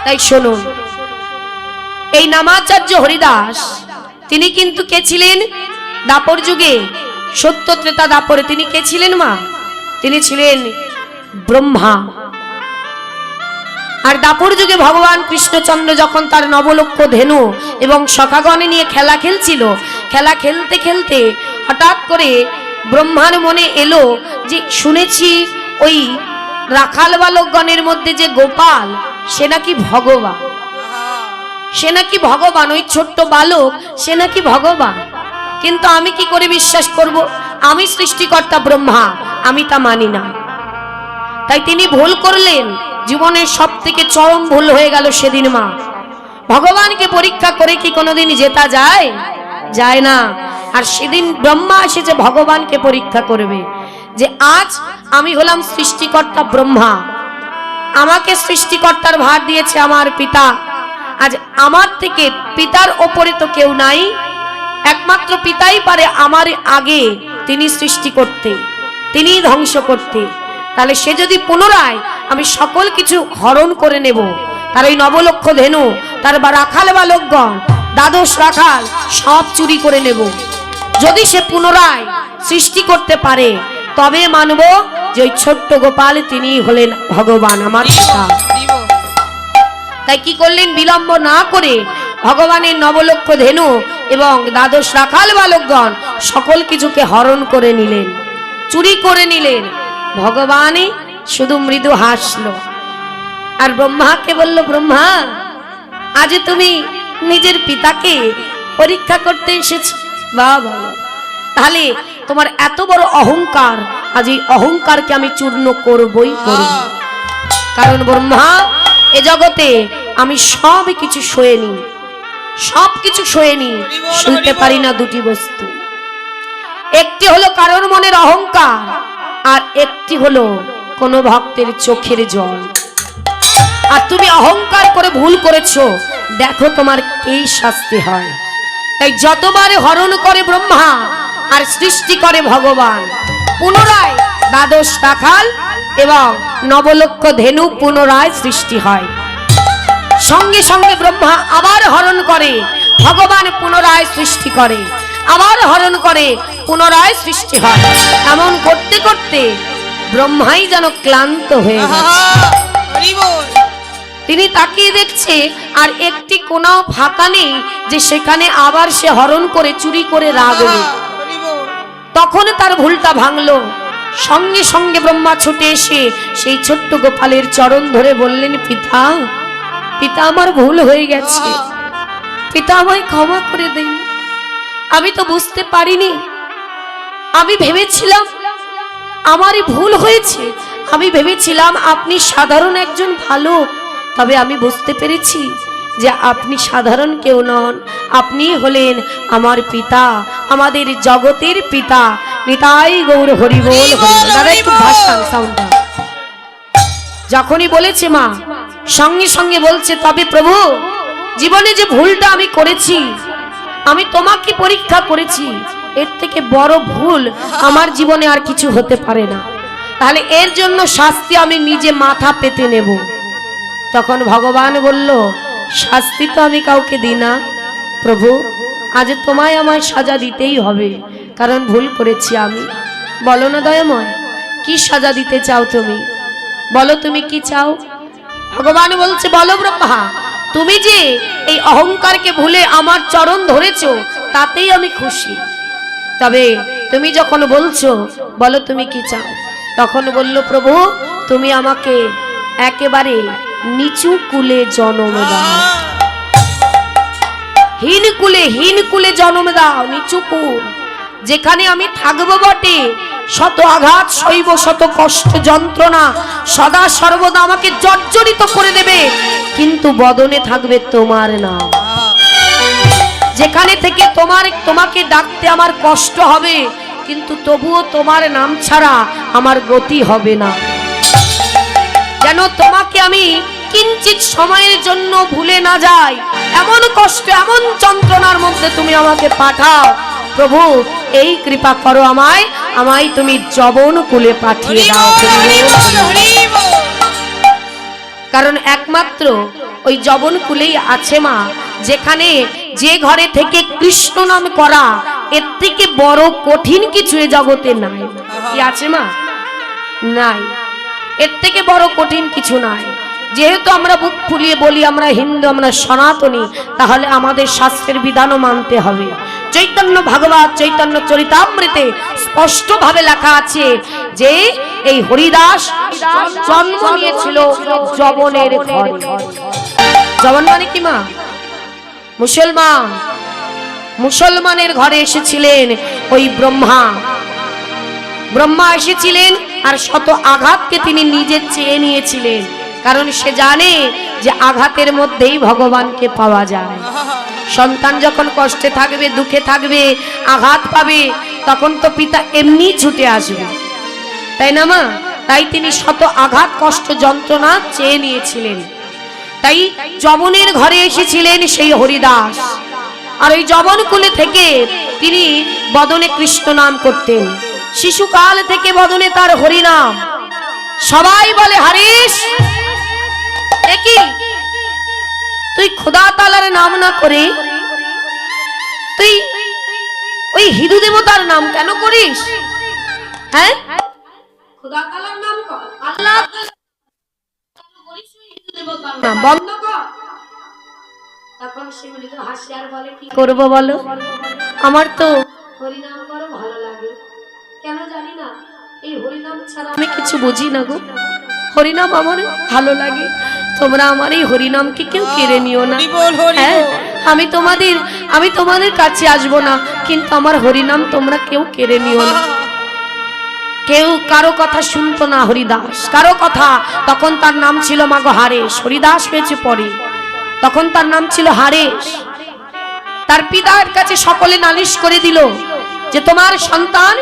তাই শুনুন, এই নামাচার্য হরিদাস তিনি কিন্তু কে ছিলেন? দাপর যুগে, সত্য ত্রেতা দাপরে তিনি কে ছিলেন মা? তিনি ছিলেন ব্রহ্মা। আর দাপর যুগে ভগবান কৃষ্ণচন্দ্র যখন তার নবলক্ষ ধেনু এবং সখাগণে নিয়ে খেলা খেলছিল, খেলা খেলতে খেলতে হঠাৎ করে ব্রহ্মার মনে এলো যে শুনেছি ওই রাখাল বালকগণের মধ্যে যে গোপাল সে নাকি ভগবান, সে নাকি ভগবান, ওই ছোট্ট বালক সে নাকি ভগবান। কিন্তু আমি কি করে বিশ্বাস করব? আমি সৃষ্টিকর্তা ব্রহ্মা, আমি তা মানি না। তাই তিনি ভুল করলেন, জীবনের সব থেকে চরম ভুল হয়ে গেল সেদিন মা। ভগবানকে পরীক্ষা করে কি কোনোদিন জেতা যায়? যায় না। আর সেদিন ব্রহ্মা এসেছে ভগবানকে পরীক্ষা করবে, যে আজ আমি হলাম সৃষ্টিকর্তা ব্রহ্মা, আমাকে সৃষ্টিকর্তার ভার দিয়েছে আমার পিতা। আজ আমার থেকে পিতার ওপরে তো কেউ নাই, একমাত্র পিতাই পারে আমার আগে তিনি সৃষ্টি করতে, তিনি ধ্বংস করতে। তাহলে সে যদি পুনরায় আমি সকল কিছু হরণ করে নেব, তার ওই নবলক্ষ ধেনু, তার বা রাখাল বালকগণ, দ্বাদশ রাখাল সব চুরি করে নেব। যদি সে পুনরায় সৃষ্টি করতে পারে তবে মানব যে ওই ছোট্ট গোপাল তিনি হলেন ভগবান, আমার পিতা। তাই কি করলেন? বিলম্ব না করে ভগবানের নবলক্ষ ধেনু এবং দ্বাদশ রাখাল বালকগণ সকল কিছুকে হরণ করে নিলেন, চুরি করে নিলেন। ভগবানই শুধু মৃদু হাসলো আর ব্রহ্মাকে বলল, ব্রহ্মা আজ তুমি নিজের পিতাকে পরীক্ষা করতে এসেছো। বাবা, তাহলে তোমার এত বড় অহংকার, আজ এই অহংকারকে আমি চূর্ণ করবই করব। কারণ ব্রহ্মা, এ জগতে আমি সব কিছু সয়ে নি, সব কিছু সয়ে নি, শুনতে পারি না দুটি বস্তু। একটি হলো কারোর মনের অহংকার, আর একটি হলো কোন ভক্তের চোখের জল। আর তুমি অহংকার করে ভুল করেছো, দেখো তোমার কি শাস্তি হয়। তাই যতবার হরণ করে ব্রহ্মা আর সৃষ্টি করে ভগবান, পুনরায় দ্বাদশ রাখাল এবং নবলক্ষ ধেনু পুনরায় সৃষ্টি হয়। সঙ্গে সঙ্গে ব্রহ্মা আবার হরণ করে, ভগবান পুনরায় সৃষ্টি করে, আবার হরণ করে, পুনরায় সৃষ্টি হয়। এমন করতে করতে ব্রহ্মাই যেন ক্লান্ত হয়ে গেছে। তিনি তাকিয়ে দেখছে আর একটি কোনাও ফাঁকা নেই যে সেখানে আবার সে হরণ করে চুরি করে রাখবে। তখন তার ভুলটা ভাঙলো। সঙ্গে সঙ্গে ব্রহ্মা ছুটে এসে সেই ছোট্ট গোপালের চরণ ধরে বললেন, পিতা, পিতা আমার ভুল হয়ে গেছে, পিতা আমায় ক্ষমা করে দিন। আমি তো বুঝতে পারিনি, আমি ভেবেছিলাম আমারই ভুল হয়েছে, আমি ভেবেছিলাম আপনি সাধারণ একজন ভালো, তবে আমি বুঝতে পেরেছি যে আপনি সাধারণ কেউ নন, আপনি হলেন আমার পিতা, আমাদের জগতের পিতা। নিতাই গৌর হরি বল। দাদা একটু ভাষা সাউন্ডটা যখনই বলেছে মা, সঙ্গে সঙ্গে বলছে, তবে প্রভু জীবনে যে ভুলটা আমি করেছি, আমি তোমাকে পরীক্ষা করেছি, এর থেকে বড় ভুল আমার জীবনে আর কিছু হতে পারে না। তাহলে এর জন্য শাস্তি আমি নিজে মাথা পেতে নেব। তখন ভগবান বলল, শাস্তি তো আমি কাউকে দিই না প্রভু, আজ তোমায় আমায় সাজা দিতেই হবে, কারণ ভুল করেছি আমি। বলো না দয়াময়, কি সাজা দিতে চাও তুমি? বলো তুমি কি চাও? ভগবান বলছে, বলো ব্রহ্মা, তুমি যে এই অহংকারকে ভুলে আমার চরণ ধরেছো তাতেই আমি খুশি। তবে তুমি যখন বলছো, বলো তুমি কি চাও? তখন বলল, প্রভু তুমি আমাকে একেবারে নিচু কুলে জন্ম দাও, হীন কুলে জন্ম দাও, নিচু কুল, যেখানে আমি থাকবো বটে, শত আঘাত সইব, শত কষ্ট যন্ত্রণা সদা সর্বদা আমাকে জর্জরিত করে দেবে, কিন্তু বদনে থাকবে তোমার নাম। যেখানে থেকে তোমাকে ডাকতে আমার কষ্ট হবে, কিন্তু তবুও তোমার নাম ছাড়া আমার গতি হবে না। যেন তোমাকে আমি কিঞ্চিত সময়ের জন্য ভুলে না যাই, এমন কষ্ট, এমন যন্ত্রণার মধ্যে তুমি আমাকে পাঠাও। প্রভু এই কৃপা করো আমায়, আমায় তুমি যবন কুলে পাঠিয়ে দাও। কারণ একমাত্র ওই জবন কুলেই আছে মা, যেখানে যে ঘরে থেকে কৃষ্ণ নাম করা এর থেকে বড় কঠিন কিছু এ জগতে নাই। কি আছে মা? নাই, এর থেকে বড় কঠিন কিছু নাই। যেহেতু আমরা বুক ফুলিয়ে বলি আমরা হিন্দু, আমরা সনাতনী, তাহলে আমাদের শাস্ত্রের বিধানও মানতে হবে। চৈতন্য ভাগবত চৈতন্য চরিতামৃতে স্পষ্ট ভাবে লেখা আছে যে এই হরিদাস জন্ম নিয়েছিল যবনের ঘরে। যবন মানে কি মা? মুসলমান। মুসলমানের ঘরে এসেছিলেন ওই ব্রহ্মা। ব্রহ্মা এসেছিলেন আর শত আঘাতকে তিনি নিজে চেয়ে নিয়েছিলেন, কারণ সে জানে যে আঘাতের মধ্যেই ভগবানকে পাওয়া যায়। সন্তান যখন কষ্টে থাকবে, দুঃখে থাকবে, আঘাত পাবে, তখন তো পিতা এমনি ছুটে আসবে, তাই না মা? তাই তিনি শত আঘাত কষ্ট যন্ত্রণা চেয়ে নিয়েছিলেন। তাই যবনের ঘরে এসেছিলেন সেই হরিদাস। আর ওই যবন কুলে থেকে তিনি বদনে কৃষ্ণ নাম করতেন। শিশুকাল থেকে বদনে তার হরিনাম। সবাই বলে হারিস একই তুই খোদা তাআলার নাম না করে তুই ওই হিন্দু দেবতার নাম কেন করিস? হ্যাঁ, খোদা তাআলার নাম কর, আল্লাহ নাম বন্ধ কর। তখন সে মৃদু হাসি আর বলে কি করব বলো, আমার তো হরিনাম করো ভালো লাগে, কেন জানি না এই হরিনাম ছাড়া আমি কিছু বুঝি না গো। হরিনাম আমার ভালো লাগে, তোমরা আমার এই হরিনামকে কেউ কেড়ে নিও না। হ্যাঁ, আমি তোমাদের কাছে আসবো না, কিন্তু আমার হরিনাম তোমরা কেউ কেড়ে নিও না। কেউ কারো কথা শুনতো না হরিদাস, কারো কথা। তখন তার নাম ছিল মাগো হারেশ, হরিদাস হয়েছে পরে। তখন তার নাম ছিল হারেশ। তার পিতার কাছে সকলে নালিশ করে দিল যে তোমার সন্তান,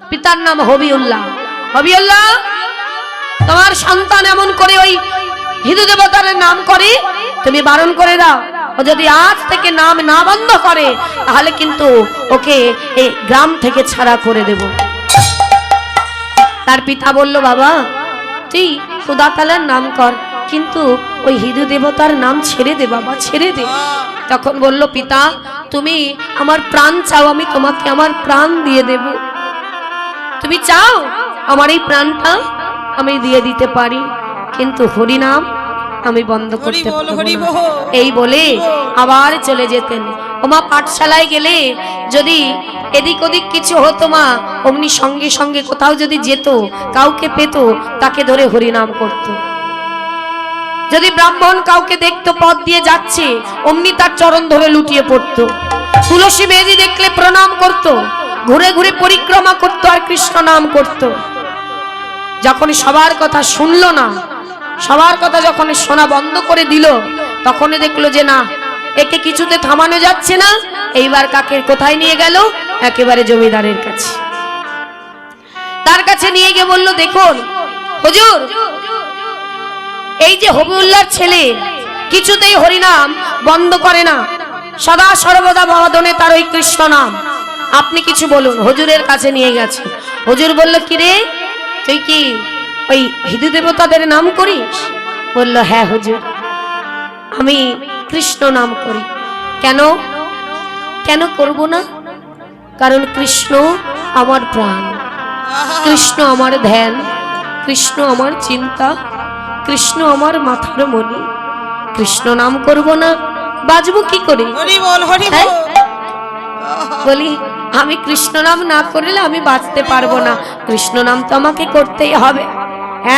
পিতার নাম হবিউল্লাহ, হবিউল্লাহ তোমার সন্তান এমন করে ওই হিন্দু দেবতার নাম করে, তুমি বারণ করে দাও। ও যদি আজ থেকে নাম না বন্ধ করে তাহলে কিন্তু ওকে এই গ্রাম থেকে ছাড়া করে দেব। তার পিতা বলল বাবা তুই খোদা তাআলার নাম কর, কিন্তু ওই হিন্দু দেবতার নাম ছেড়ে দে বাবা, ছেড়ে দে। তখন বলল পিতা তুমি আমার প্রাণ চাও, আমি তোমাকে আমার প্রাণ দিয়ে দেব। তুমি চাও আমার এই প্রাণটা আমি দিয়ে দিতে পারি, কিন্তু হরিনাম আমি বন্ধ করতে পারবো না। এই বলে আবার চলে যেতেন। ওমা পাঠশালায় গেলে যদি এদিক ওদিক কিছু হতো মা, অমনি সঙ্গে সঙ্গে কোথাও যদি যেত, কাউকে পেত, তাকে ধরে হরিনাম করত। যদি ব্রাহ্মণ কাউকে দেখতো পথ দিয়ে যাচ্ছে, অমনি তার চরণ ধরে লুটিয়ে পড়তো। তুলসী মেজি দেখলে প্রণাম করত, ঘুরে ঘুরে পরিক্রমা করত আর কৃষ্ণ নাম করত। যখন সবার কথা শুনলো না, সবার কথা যখন শোনা বন্ধ করে দিল, তখনই দেখলো যে না, একে কিছুতে থামানো যাচ্ছে না। এইবার কাকে কোথায় নিয়ে গেল? একেবারে জমিদারের কাছে। তার কাছে নিয়ে গিয়ে বলল দেখুন হুজুর, এই যে হবিউল্লাহর ছেলে কিছুতেই হরিনাম বন্ধ করে না, সদা সর্বদা বদনে তার ওই কৃষ্ণ নাম, আপনি কিছু বলুন। হুজুরের কাছে নিয়ে গেছে। হুজুর বলল কি রে, তুই কি ওই হিন্দু দেবতাদের নাম করিস? বলল হ্যাঁ হুজুর, আমি কৃষ্ণ নাম করি। কেন? কেন করব না? কারণ কৃষ্ণ আমার প্রাণ, কৃষ্ণ আমার ধ্যান, কৃষ্ণ আমার চিন্তা, কৃষ্ণ আমার মাথার মণি। কৃষ্ণ নাম করব না, বাঁচবো কি করে? বলি আমি কৃষ্ণ নাম না করলে আমি বাঁচতে পারবো না, কৃষ্ণ নাম তো আমাকে করতেই হবে।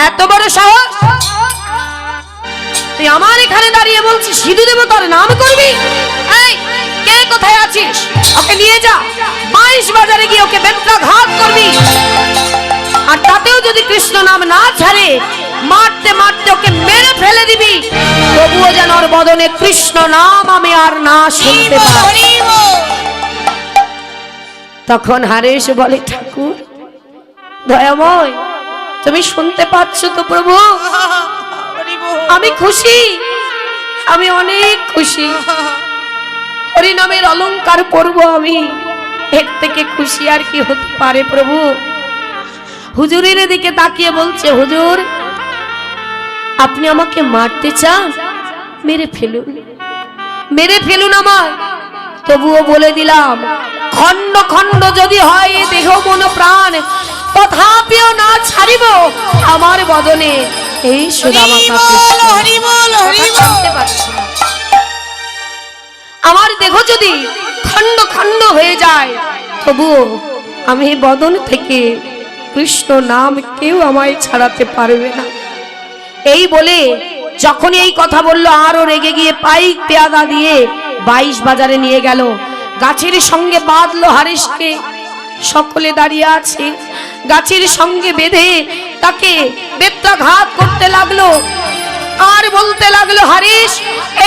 এত বড় সাহস তুই আমার এখানে দাঁড়িয়ে বলছিস হিন্দু দেবতার নাম করবি? এই কে কোথায় আছিস? ওকে নিয়ে যা, 22 বাজারে গিয়ে ওকে বেত্রাঘাত করবি। আর তাতেও যদি কৃষ্ণ নাম না ছাড়ে, মারতে মারতে ওকে মেরে ফেলে দিবি, তবুও যেন ওর বদনে কৃষ্ণ নাম আমি আর না শুনতে পাই। তখন হারেশ বলে ঠাকুর দয়াময়, তুমি শুনতে পাচ্ছ তো প্রভু? আমি খুশি, আমি অনেক খুশি। হরিনামের অলংকার করব আমি, এর থেকে খুশি আর কি হতে পারে প্রভু? হুজুরের দিকে তাকিয়ে বলছে হুজুর আপনি আমাকে মারতে চান? মেরে ফেলুন, মেরে ফেলুন আমায়, তবুও বলে দিলাম খণ্ড খণ্ড যদি হয় দেহ মন প্রাণ, তথাপিও না ছাড়িব আমার বদনে এই সুদামা। আমার দেহ যদি খণ্ড খণ্ড হয়ে যায় তবুও আমি বদন থেকে কৃষ্ণ নাম কেউ আমায় ছাড়াতে পারবে না। এই বলে যখন এই কথা বললো আরো রেগে গিয়ে পাইক পেয়াদা দিয়ে 22 বাজারে নিয়ে গেল, গাছের সঙ্গে বাঁধলো হারিসকে। সকলে দাঁড়িয়ে আছে, গাছের সঙ্গে বেঁধে তাকে বেত্রাঘাত করতে লাগলো আর বলতে লাগলো, হারিস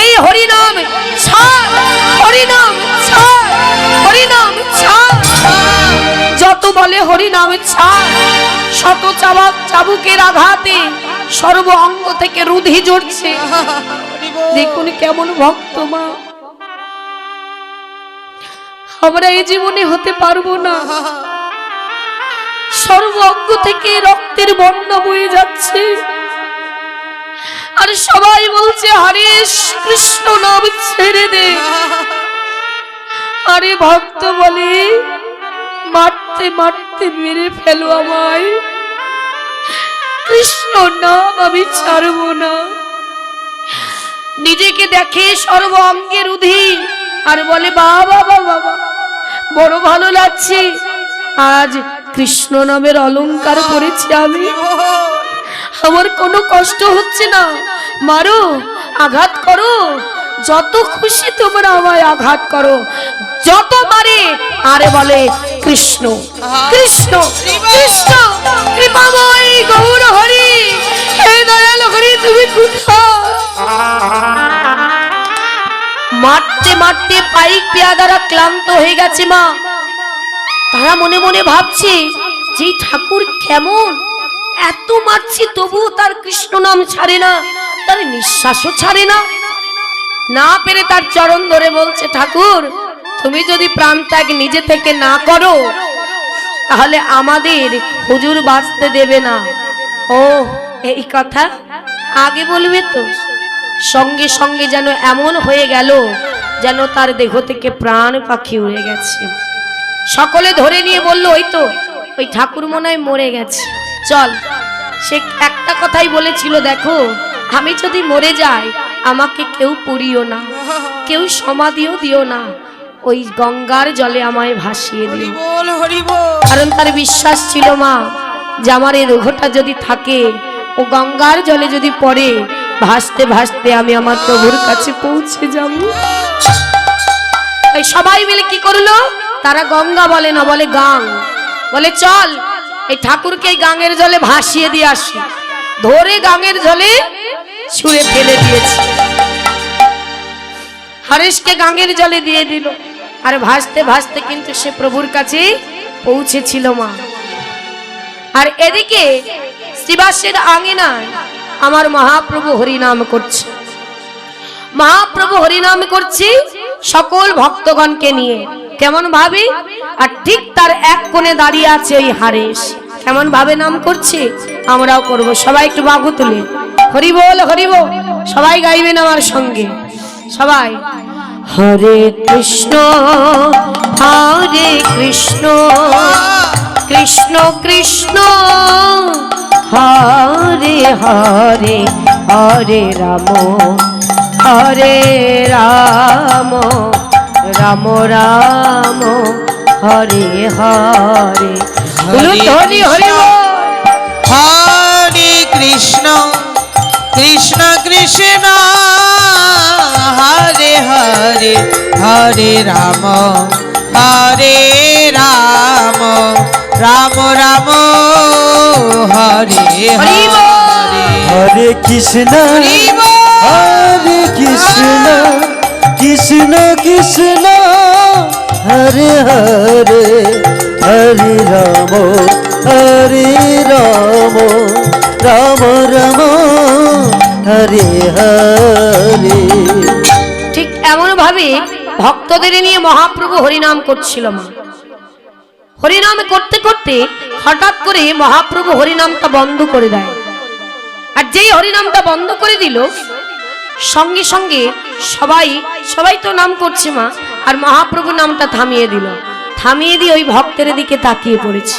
এই হরিনাম ছাড়, হরিনাম ছাড়, হরিনাম ছাড়। যত বলে হরিনাম ছাড়, শত চাবুকের আঘাতে সর্ব অঙ্গ থেকে রুধি ঝরছে। দেখুন কেমন ভক্ত মা, আমরা এই জীবনে হতে পারবো না। সর্ব অঙ্গ থেকে রক্তের বন্যা বয়ে যাচ্ছে আর সবাই বলছে হারিস কৃষ্ণ নাম ছেড়ে দে। আরে ভক্ত বলে মারতে মারতে মেরে ফেলো আমায়, কৃষ্ণ নাম আমি ছাড়বো না। নিজেকে দেখে সর্ব অঙ্গের রুধি আর বলে বাবা বাবা বড় ভালো লাগছে, আজ কৃষ্ণ নামের অলংকার পরেছি আমি, আমার কোনো কষ্ট হচ্ছে না। মারো, আঘাত করো, যত খুশি তোমরা আমায় আঘাত করো, যত মারে আরে বলে কৃষ্ণ কৃষ্ণ কৃষ্ণ, কৃপাময় গৌর হরি, হে দয়াল হরি তুমি কোথায়? মারতে মারতে পাইক পেয়াদারা ক্লান্ত হয়ে গেছে মা। তারা মনে মনে ভাবছে যে ঠাকুর কেমন, এত মারছি তবুও তার কৃষ্ণ নাম ছাড়ে না, তার নিঃশ্বাসও ছাড়ে না। না পেরে তার চরণ ধরে বলছে, ঠাকুর তুমি যদি প্রাণ ত্যাগ নিজে থেকে না করো তাহলে আমাদের হুজুর বাঁচতে দেবে না। ও এই কথা আগে বলবে তো। সঙ্গে সঙ্গে যেন এমন হয়ে গেল যেন তার দেহ থেকে প্রাণ পাখি উড়ে গেছে। সকলে ধরে নিয়ে বলল, ওই তো ওই ঠাকুর মনে হয় মরে গেছে, চল। সে একটা কথাই বলেছিল, দেখো আমি যদি মরে যাই আমাকে কেউ পুড়িও না, কেউ সমাধিও দিও না, ওই গঙ্গার জলে আমায় ভাসিয়ে দিও। কারণ তার বিশ্বাস ছিল মা যে আমার এই দেহটা যদি থাকে ও গঙ্গার জলে যদি পড়ে, ভাসতে ভাসতে আমি আমার প্রভুর কাছে পৌঁছে যাব। সবাই মিলে কি করলো, তারা গঙ্গা বলে না, বলে গাং, বলে চল এই ঠাকুরকে এই গাঙের জলে ভাসিয়ে দিয়ে আসি। ধরে গাঙের জলে ছুঁড়ে ফেলে দিয়েছে, হরেশকে গাঙের জলে দিয়ে দিল। আর ভাসতে ভাসতে কিন্তু সে প্রভুর কাছে পৌঁছেছিল মা। আর এদিকে শ্রীবাসের আঙিনায় আমার মহাপ্রভু হরিনাম করছে, মহাপ্রভু হরিনাম করছে সকল ভক্তগণকে নিয়ে। কেমন ভাবে, আর ঠিক তার এক কোণে দাঁড়িয়ে আছে ওই হারেশ। কেমন ভাবে নাম করছে, আমরাও করব। সবাই একটু বাহু তুলে হরি বল হরি বল, সবাই গাইবেন আমার সঙ্গে। সবাই হরে কৃষ্ণ হরে কৃষ্ণ কৃষ্ণ কৃষ্ণ হরে হরে, হরে রাম হরে রাম, রাম রাম হরে হরে। হরি হরি হরে কৃষ্ণ কৃষ্ণ কৃষ্ণ হরে হরে, হরে রাম হরে রাম, রাম রাম হরে হরে। হরে কৃষ্ণ হরে কৃষ্ণ কৃষ্ণ কৃষ্ণ হরে হরে, হরে রাম হরে রাম, রাম রাম হরে হরে। ঠিক এমন ভাবে ভক্তদের নিয়ে মহাপ্রভু হরিনাম করছিল মা। হরিনাম করতে করতে হঠাৎ করে মহাপ্রভু হরিনামটা বন্ধ করে দেয়। আর যেই হরিনামটা বন্ধ করে দিল, সঙ্গে সঙ্গে সবাই সবাই তো নাম করছে মা, আর মহাপ্রভু নামটা থামিয়ে দিল। থামিয়ে দিয়ে ওই ভক্তের দিকে তাকিয়ে পড়েছে।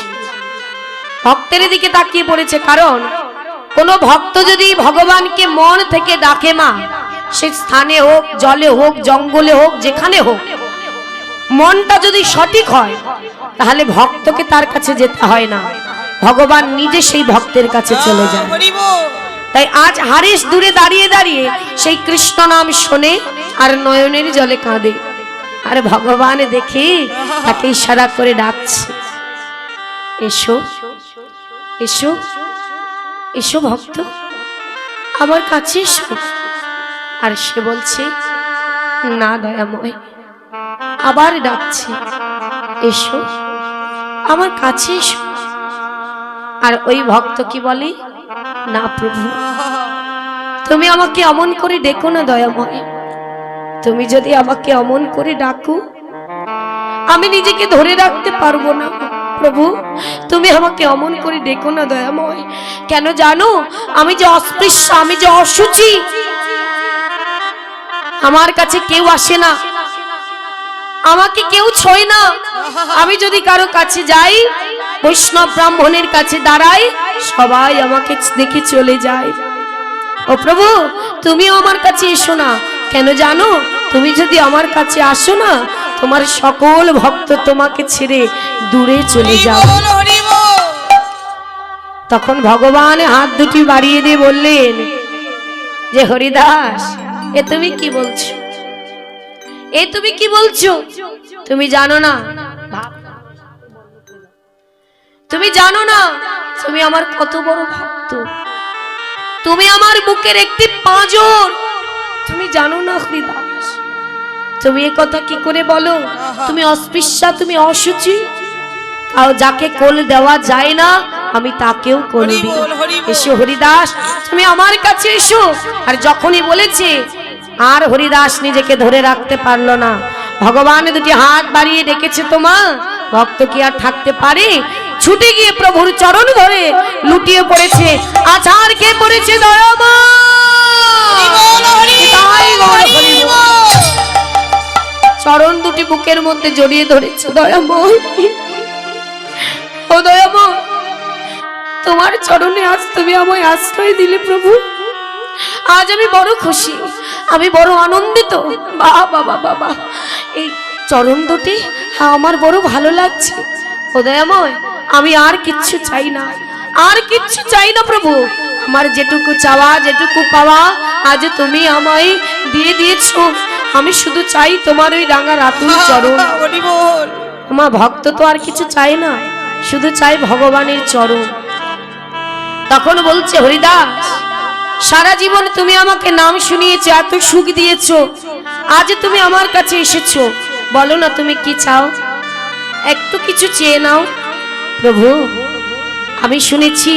ভক্তের দিকে তাকিয়ে পড়েছে, কারণ কোন ভক্ত যদি ভগবানকে মন থেকে ডাকে মা, সে স্থানে হোক, জলে হোক, জঙ্গলে হোক, যেখানে হোক, মনটা যদি সঠিক হয় তাহলে ভক্তকে তার কাছে যেতে হয় না, ভগবান নিজে সেই ভক্তের কাছে চলে যায়। তাই আজ হারিস দূরে দাঁড়িয়ে দাঁড়িয়ে সেই কৃষ্ণ নাম শোনে আর নয়নের জলে কাঁদে, আর ভগবান দেখে তাকে ইশারা করে ডাকছে, এসো এসো এসো ভক্ত, আমার কাছে এসো। আর সে বলছে, না দয়াময়, আবার ডাকছে, এসো আমার কাছে এসো। আর ওই ভক্ত কি বলে, না প্রভু, তুমি আমাকে অমন করে ডেকো না দয়াময়, তুমি যদি আমাকে অমন করে ডাকো আমি নিজেকে ধরে রাখতে পারবো না। প্রভু, তুমি আমাকে অমন করে ডেকো না দয়াময়, কেন জানো, আমি যে অস্পৃশ্য, আমি যে অসুচি, আমার কাছে কেউ আসে না, আমাকে কেউ ছোঁয় না। আমি যদি কারো কাছে যাই, বৈষ্ণব ব্রাহ্মণের কাছে দাঁড়াই, সবাই আমাকে দেখে চলে যায়। ও প্রভু, তুমিও আমার কাছে এসো না, কেন জানো, তুমি যদি আমার কাছে আসো না, তোমার সকল ভক্ত তোমাকে ছেড়ে দূরে চলে যাবে। তখন ভগবান হাত দুটি বাড়িয়ে দিয়ে বললেন যে, হরিদাস, এ তুমি কি বলছো, এ তুমি কি বলছো? তুমি জানো না, তুমি জানো না তুমি আমার কত বড় ভক্ত, তুমি আমার বুকের একটি পাঁজর, তুমি জানো না হরিদাস, তুমি এ কথা কি করে বলো? তুমি অস্পৃশ্যা, তুমি অসুচি, আর যাকে কোল দেওয়া যায় না আমি তাকেও কোল দিই। এসো হরিদাস, তুমি আমার কাছে এসো। আর যখনই বলেছে, আর হরিদাস নিজেকে ধরে রাখতে পারলো না, ভগবান দুটি হাত বাড়িয়ে ডেকেছে, তোমা ভক্ত কি আর থাকতে পারে? ছুটে গিয়ে প্রভুর চরণ ধরে লুটিয়ে পড়েছে, আছাড় খেয়ে পড়েছে দয়াময়। চরণ দুটি বুকের মধ্যে জড়িয়ে ধরেছে, দয়াময়, ও দয়াময়, তোমার চরণে আজ তুমি আমায় আশ্রয় দিলে প্রভু, আজ আমি বড় খুশি, আমি বড় আনন্দিত। বাবা বাবা, এই চরণ দুটি আমার বড় ভালো লাগছে। ও দয়াময়, আমি আর কিচ্ছু চাই না, আর কিচ্ছু চাই না প্রভু, আমার যেটুকু চাওয়া, যেটুকু পাওয়া আজ তুমি আমায় দিয়ে দিয়েছো। আমি শুধু চাই তোমার ওই রাঙা রাতুল চরণ। আমার ভক্ত তো আর কিছু চাই না, শুধু চাই ভগবানের চরণ। তখন বলছে, হরিদাস, সারা জীবন তুমি আমাকে নাম শুনিয়েছো, এত সুখ দিয়েছো, আজ তুমি আমার কাছে এসেছো, বলো না তুমি কি চাও, একটু কিছু চেয়ে নাও। প্রভু, আমি শুনেছি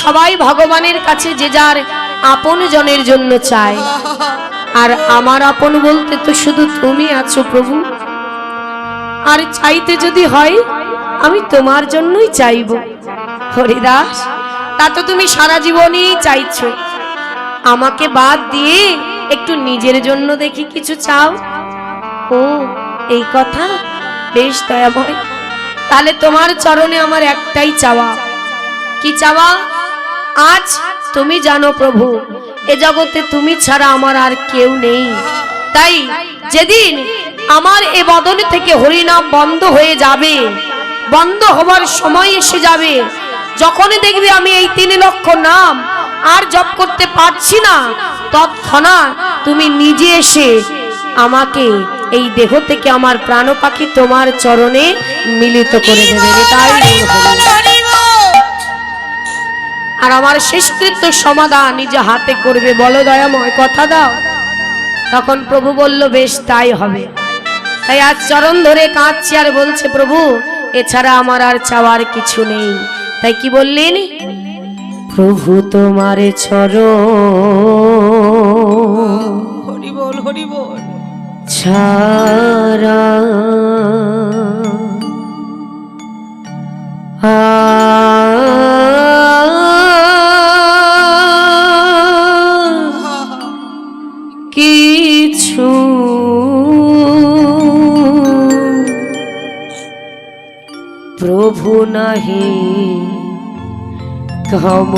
সবাই ভগবানের কাছে যে যার আপন জনের জন্য চায়, আর আমার আপন বলতে তো শুধু তুমি আছো প্রভু, আর চাইতে যদি হয় আমি তোমার জন্যই চাইব। হরিদাস, তা তো তুমি সারা জীবনই চাইছো, আমাকে বাদ দিয়ে একটু নিজের জন্য দেখি কিছু চাও। ও এই কথা, বেশ দয়াময়, তাহলে তোমার চরণে আমার একটাই চাওয়া। কি চাওয়া? আজ তুমি জানো প্রভু, এ জগতে তুমি ছাড়া আমার আর কেউ নেই, তাই যেদিন আমার এ বদন থেকে হরিনাম বন্ধ হয়ে যাবে, বন্ধ হবার সময় এসে যাবে, যখনই দেখবে আমি এই 3 লক্ষ নাম আর জপ করতে পারছি না, তৎক্ষণাৎ তুমি নিজে এসে আমাকে এই দেহ থেকে আমার প্রাণ পাখি তোমার চরণে মিলিত করে দেবে। তাই আর আমার শেষকৃত্য সমাধান নিজে হাতে করবে, বলো দয়াময়, কথা দাও। তখন প্রভু বলল, বেশ তাই হবে। তাই আজ চরণ ধরে কাঁদছি আর বলছে, প্রভু এছাড়া আমার আর চাওয়ার কিছু নেই। তাই কি বললেন? প্রভু তোমার চরণ হরি বল, হরি বল, ছাড়া কিছু প্রভু নাহি কম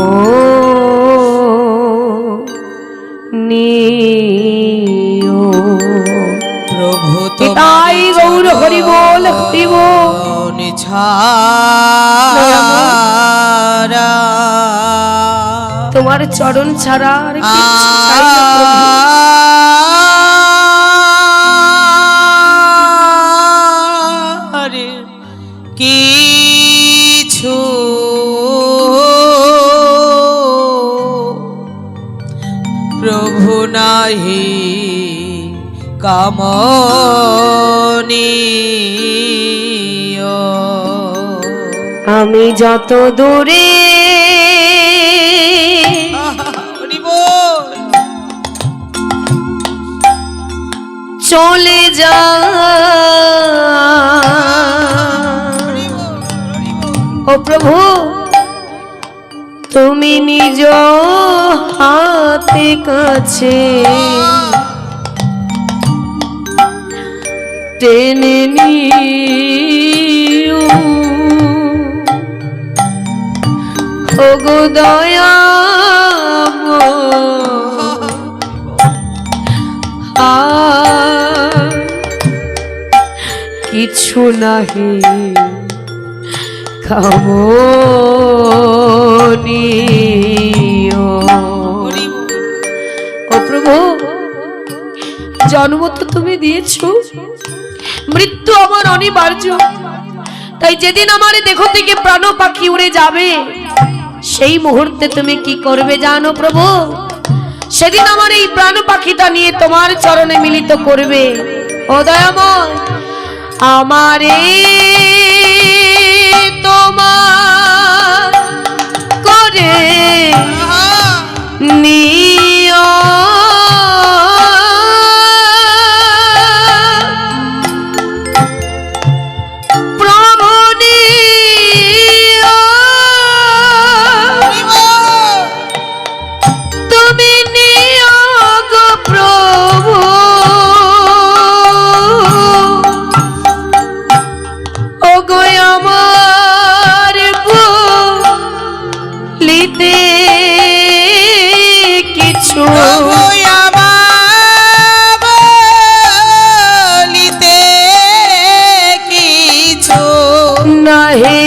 নিও। প্রভু তাই গৌর হরি বল হরি বল। ছাড়া তোমার চরণ ছাড়া আর কিচ্ছু চাই না প্রভু। আর কিছু প্রভু নাহি কামনীয়। আমি যত দূরে চলে যা ও প্রভু, তুমি নিজ হাতে কাছে টেনে নিও। ও গো দয়া কিছু নাহি কামনীয়। ও প্রভু, জন্ম তো তুমি দিয়েছো, মৃত্যু আমার অনিবার্য। তাই যেদিন আমার দেহ থেকে প্রাণ পাখি উড়ে যাবে, সেই মুহূর্তে তুমি কি করবে জানো প্রভু? সেদিন আমার এই প্রাণ পাখিটা নিয়ে তোমার চরণে মিলিত করবে। ও দয়াময়, আমারে তোমার করে নিও। প্রভু নিও, তুমি নিও গো প্রভু। ও গো আমার বলিতে কিছু নাহি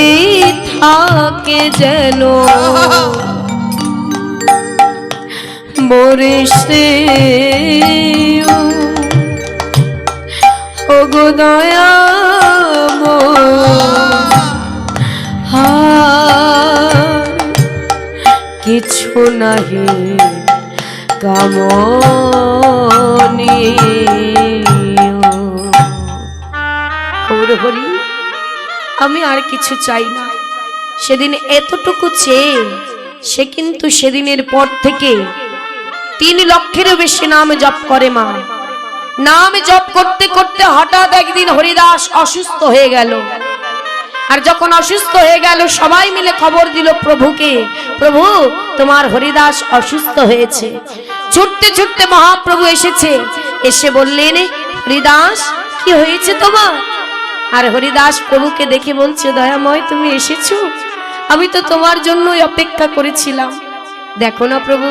থাকে যেন মোরে শ্রেয়। ও গো দয়াময়, কিছু নাহি কামনীয়। গৌর হরি, আমি আর কিছু চাই না। সেদিন এতটুকু চেয়ে সে কিন্তু সেদিনের পর থেকে 3 লক্ষেরও বেশি নাম জপ করে। মা নাম জপ করতে করতে হঠাৎ একদিন হরিদাস অসুস্থ হয়ে গেল। আর যখন অসুস্থ হয়ে গেল, সবাই মিলে খবর দিল প্রভুকে, প্রভু তোমার হরিদাস অসুস্থ হয়েছে। ছুটতে ছুটতে মহাপ্রভু এসেছে, এসে বললেন, হরিদাস কি হয়েছে তোমার? আর হরিদাস প্রভুকে দেখে বলছে, দয়াময় তুমি এসেছো, আমি তো তোমার জন্যই অপেক্ষা করেছিলাম। দেখো না প্রভু,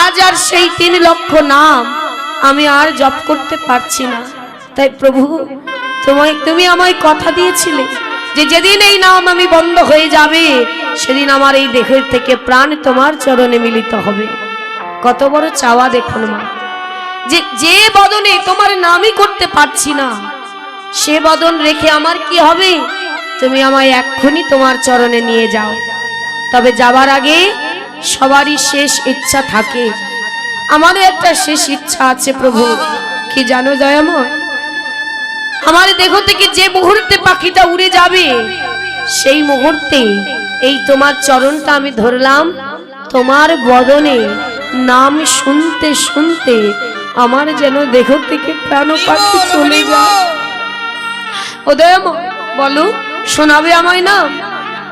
আজ আর সেই 3 লক্ষ নাম আমি আর জপ করতে পারছি না। তাই প্রভু, তুমি আমায় কথা দিয়েছিলে যে যেদিন এই নাম আমি বন্ধ হয়ে যাবে, সেদিন আমার এই দেহের থেকে প্রাণ তোমার চরণে মিলিত হবে। কত বড় চাওয়া দেখুন মা, যে বদনে তোমার নামই করতে পারছি না, সে বদন রেখে আমার কি হবে? তুমি আমায় এক্ষুনি তোমার চরণে নিয়ে যাও। তবে যাবার আগে সবারই শেষ ইচ্ছা থাকে, আমারও একটা শেষ ইচ্ছা আছে প্রভু। কি জানো দয়াময়, আমার দেহ থেকে যে মুহূর্তে পাখিটা উড়ে যাবে, সেই মুহূর্তে এই তোমার চরণটা আমি ধরলাম, তোমার বদনে নাম শুনতে শুনতে আমার যেন দেহ থেকে প্রাণ পাখি চলে যায়। ও দয়াময়, বলো শোনাবে আমায় নাম?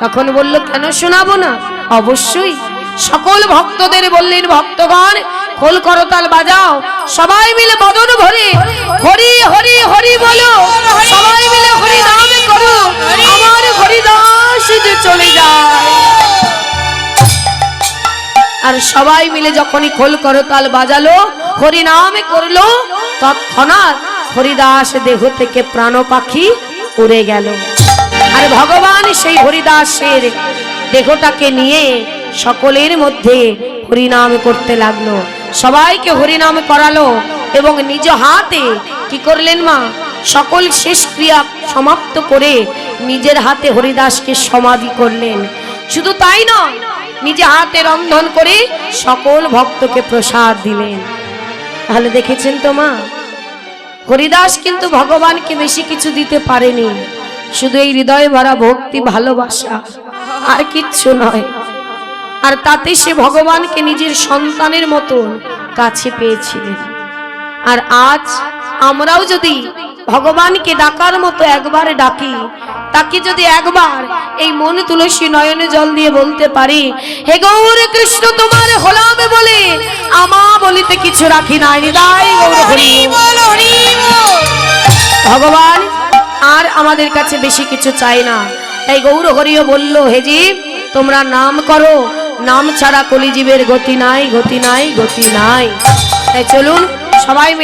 তখন বলল, কেন শোনাবো না, অবশ্যই সকল ভক্তদের বললেন, ভক্তগণ খোল করতাল বাজাও, সবাই মিলে বদন ভরে হরি হরি হরি বলো, সবাই মিলে হরি নাম করো, আমার হরিদাস যে চলে যায়। আর সবাই মিলে যখনই খোল করতাল বাজালো, হরি নামে করলো, তৎক্ষণাৎ হরিদাস দেহ থেকে প্রাণ পাখি উড়ে গেল। আর ভগবান সেই হরিদাসের দেহটাকে নিয়ে সকলের মধ্যে হরিনাম করতে লাগলো, সবাইকে হরিনাম করালো এবং নিজ হাতে কি করলেন মা, সকল শেষ ক্রিয়া সমাপ্ত করে নিজের হাতে হরিদাসকে সমাধি করলেন। শুধু তাই নয়, নিজে হাতে রন্ধন করে সকল ভক্তকে প্রসাদ দিলেন। তাহলে দেখেছেন তো মা, হরিদাস কিন্তু ভগবানকে বেশি কিছু দিতে পারেনি, শুধু এই হৃদয়ে ভরা ভক্তি ভালোবাসা, আর কিচ্ছু নয়। আর তাতে সে ভগবানকে নিজের সন্তানের মতন কাছে পেয়েছিলেন। আর আজ আমরাও যদি ভগবানকে ডাকার মতো একবার ডাকি, তাকে যদি একবার এই মন তুলসী নয়নে জল দিয়ে বলতে পারি, হে গৌর কৃষ্ণ তোমার হলামে বলে আমা বলিতে কিছু রাখি নাই, হৃদয় গৌর হরি বল হরি বল। ভগবান আর আমাদের কাছে বেশি কিছু চাই না। তাই গৌর হরিও বলল, হে জীব তোমরা নাম করো, নাম ছাড়া কলিজীবের গতি নাই, গতি নাই, গতি নাই। তাই চলুন সবাই মিলে